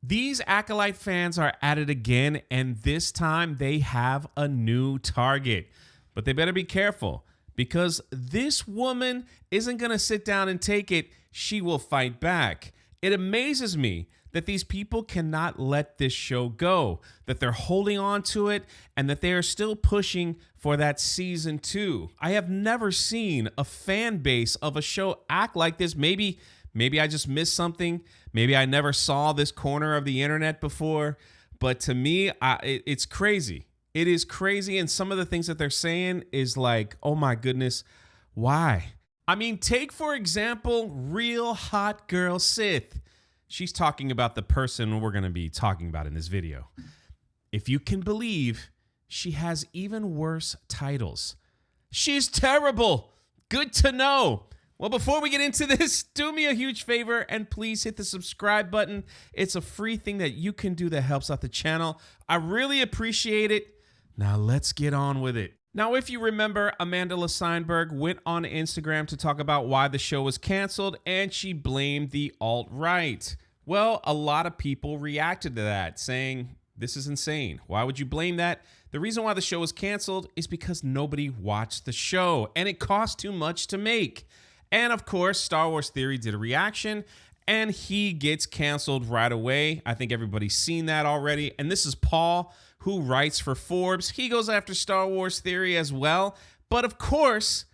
These Acolyte fans are at it again, and this time they have a new target. But they better be careful, because this woman isn't going to sit down and take it. She will fight back. It amazes me that these people cannot let this show go, that they're holding on to it, and that they are still pushing for that season 2. I have never seen a fan base of a show act like this. Maybe I just missed something. Maybe I never saw this corner of the internet before. But to me, it's crazy. It is crazy. And some of the things that they're saying is like, oh my goodness, why? I mean, take, for example, Real Hot Girl Sith. She's talking about the person we're going to be talking about in this video. If you can believe, she has even worse titles. She's terrible. Good to know. Well, before we get into this, do me a huge favor and please hit the subscribe button. It's a free thing that you can do that helps out the channel. I really appreciate it. Now let's get on with it. Now, if you remember, Amanda Steinberg went on Instagram to talk about why the show was canceled, and she blamed the alt-right. Well, a lot of people reacted to that, saying, this is insane. Why would you blame that? The reason why the show was canceled is because nobody watched the show, and it cost too much to make. And of course, Star Wars Theory did a reaction, and he gets canceled right away. I think everybody's seen that already. And this is Paul, who writes for Forbes. He goes after Star Wars Theory as well. But of course,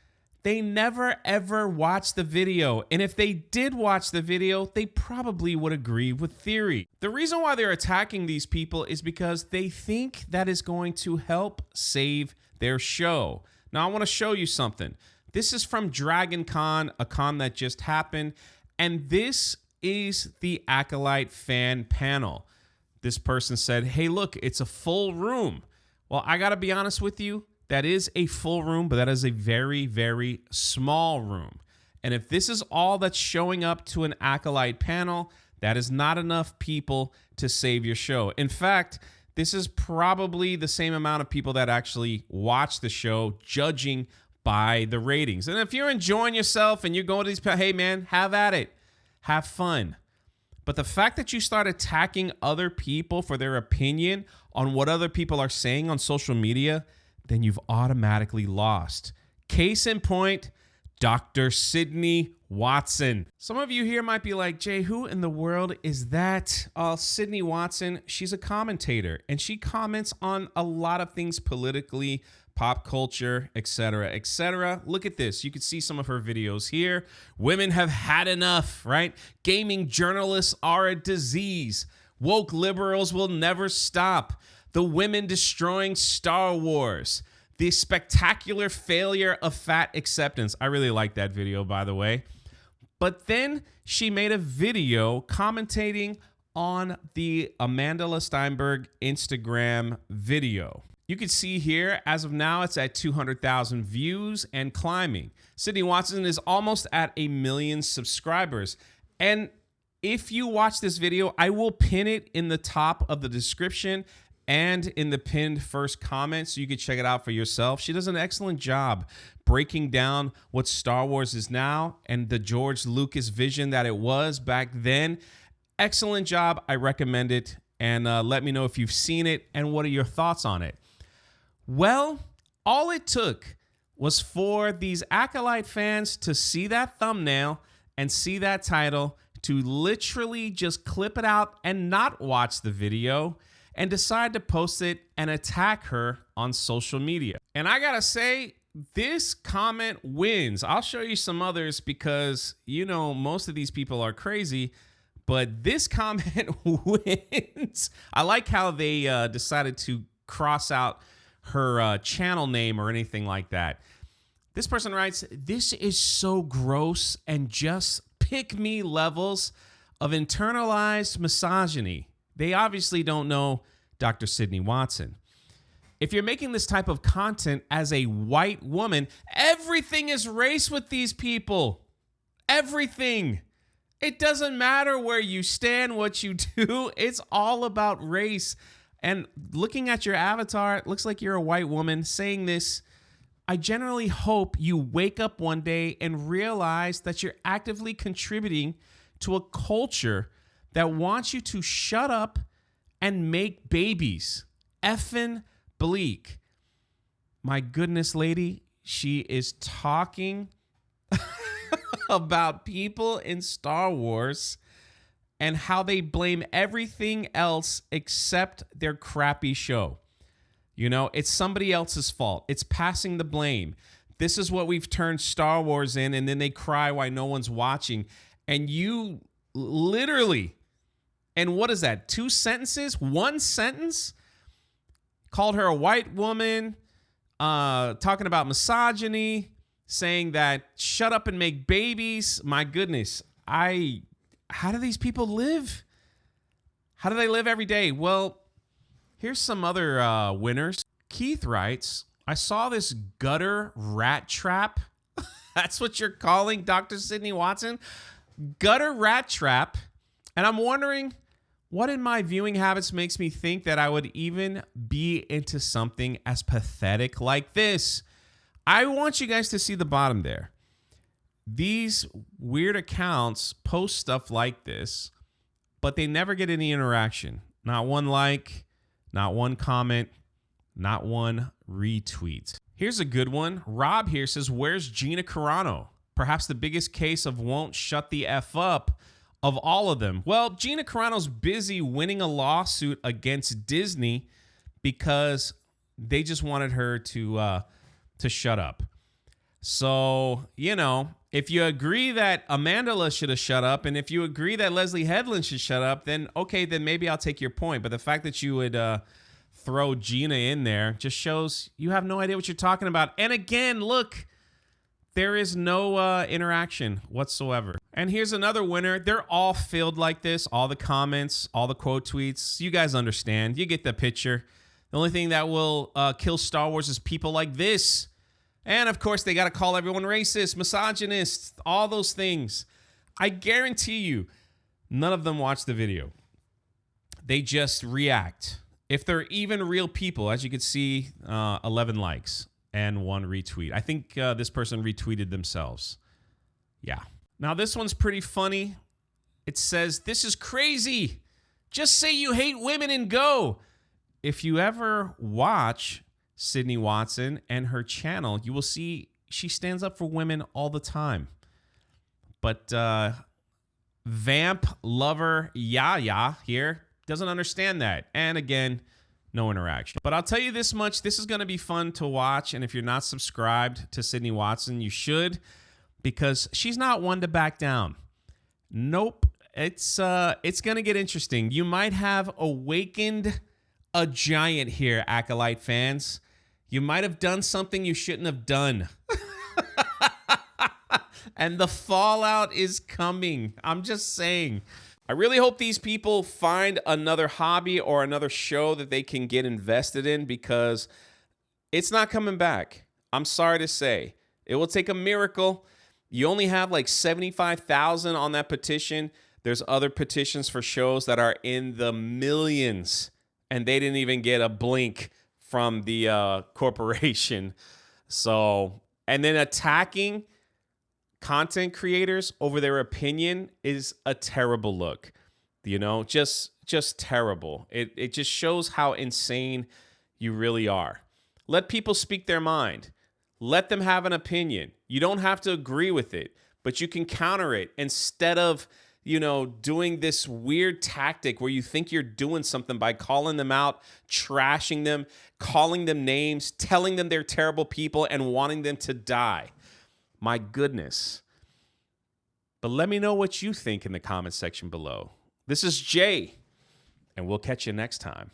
they never ever watched the video. And if they did watch the video, they probably would agree with Theory. The reason why they're attacking these people is because they think that is going to help save their show. Now, I want to show you something. This is from Dragon Con, a con that just happened. And this is the Acolyte fan panel. This person said, hey, look, it's a full room. Well, I got to be honest with you. That is a full room, but that is a very, very small room. And if this is all that's showing up to an Acolyte panel, that is not enough people to save your show. In fact, this is probably the same amount of people that actually watch the show, judging by the ratings. And if you're enjoying yourself and you're going to these, hey man, have at it. Have fun. But the fact that you start attacking other people for their opinion on what other people are saying on social media, then you've automatically lost. Case in point, Dr. Sydney Watson. Some of you here might be like, Jay, who in the world is that? Sydney Watson, she's a commentator, and she comments on a lot of things politically, pop culture, etc., etc. Look at this. You can see some of her videos here. Women have had enough, right? Gaming journalists are a disease. Woke liberals will never stop. The women destroying Star Wars. The spectacular failure of fat acceptance. I really like that video, by the way. But then she made a video commentating on the Amanda Steinberg Instagram video. You can see here, as of now, it's at 200,000 views and climbing. Sydney Watson is almost at 1 million subscribers. And if you watch this video, I will pin it in the top of the description and in the pinned first comment so you can check it out for yourself. She does an excellent job breaking down what Star Wars is now and the George Lucas vision that it was back then. Excellent job. I recommend it. And let me know if you've seen it and what are your thoughts on it. Well, all it took was for these Acolyte fans to see that thumbnail and see that title, to literally just clip it out and not watch the video and decide to post it and attack her on social media. And I gotta say, this comment wins. I'll show you some others because, you know, most of these people are crazy, but this comment wins. I like how they decided to cross out her channel name or anything like that. This person writes, this is so gross and just pick me levels of internalized misogyny. They obviously don't know Dr. Sydney Watson. If you're making this type of content as a white woman, everything is race with these people. Everything. It doesn't matter where you stand, what you do. It's all about race. And looking at your avatar, it looks like you're a white woman saying this. I generally hope you wake up one day and realize that you're actively contributing to a culture that wants you to shut up and make babies. Effing bleak. My goodness, lady, she is talking about people in Star Wars and how they blame everything else except their crappy show. You know, it's somebody else's fault. It's passing the blame. This is what we've turned Star Wars in, and then they cry why no one's watching. And you literally, and what is that, 2 sentences? 1 sentence? Called her a white woman, talking about misogyny, saying that shut up and make babies. My goodness, how do these people live? How do they live every day? Well, here's some other winners. Keith writes, I saw this gutter rat trap. That's what you're calling Dr. Sydney Watson? Gutter rat trap. And I'm wondering, what in my viewing habits makes me think that I would even be into something as pathetic like this? I want you guys to see the bottom there. These weird accounts post stuff like this, but they never get any interaction. Not one like, not one comment, not one retweet. Here's a good one. Rob here says, where's Gina Carano? Perhaps the biggest case of won't shut the F up of all of them. Well, Gina Carano's busy winning a lawsuit against Disney because they just wanted her to shut up. So, you know, if you agree that Amandla should have shut up, and if you agree that Leslie Headland should shut up, then okay, then maybe I'll take your point. But the fact that you would throw Gina in there just shows you have no idea what you're talking about. And again, look, there is no interaction whatsoever. And here's another winner. They're all filled like this. All the comments, all the quote tweets. You guys understand. You get the picture. The only thing that will kill Star Wars is people like this. And, of course, they got to call everyone racist, misogynist, all those things. I guarantee you, none of them watch the video. They just react. If they're even real people, as you can see, 11 likes and 1 retweet. I think this person retweeted themselves. Yeah. Now, this one's pretty funny. It says, this is crazy. Just say you hate women and go. If you ever watch Sydney Watson and her channel, you will see she stands up for women all the time. But vamp lover Yaya here doesn't understand that. And again, no interaction. But I'll tell you this much, this is going to be fun to watch. And if you're not subscribed to Sydney Watson, you should, because she's not one to back down. Nope. It's going to get interesting. You might have awakened a giant here, Acolyte fans. You might have done something you shouldn't have done. And the fallout is coming. I'm just saying. I really hope these people find another hobby or another show that they can get invested in, because it's not coming back. I'm sorry to say. It will take a miracle. You only have like 75,000 on that petition. There's other petitions for shows that are in the millions, and they didn't even get a blink from the corporation. So, and then attacking content creators over their opinion is a terrible look. You know, just terrible. It just shows how insane you really are. Let people speak their mind. Let them have an opinion. You don't have to agree with it, but you can counter it instead of, you know, doing this weird tactic where you think you're doing something by calling them out, trashing them, calling them names, telling them they're terrible people, and wanting them to die. My goodness. But let me know what you think in the comment section below. This is Jay, and we'll catch you next time.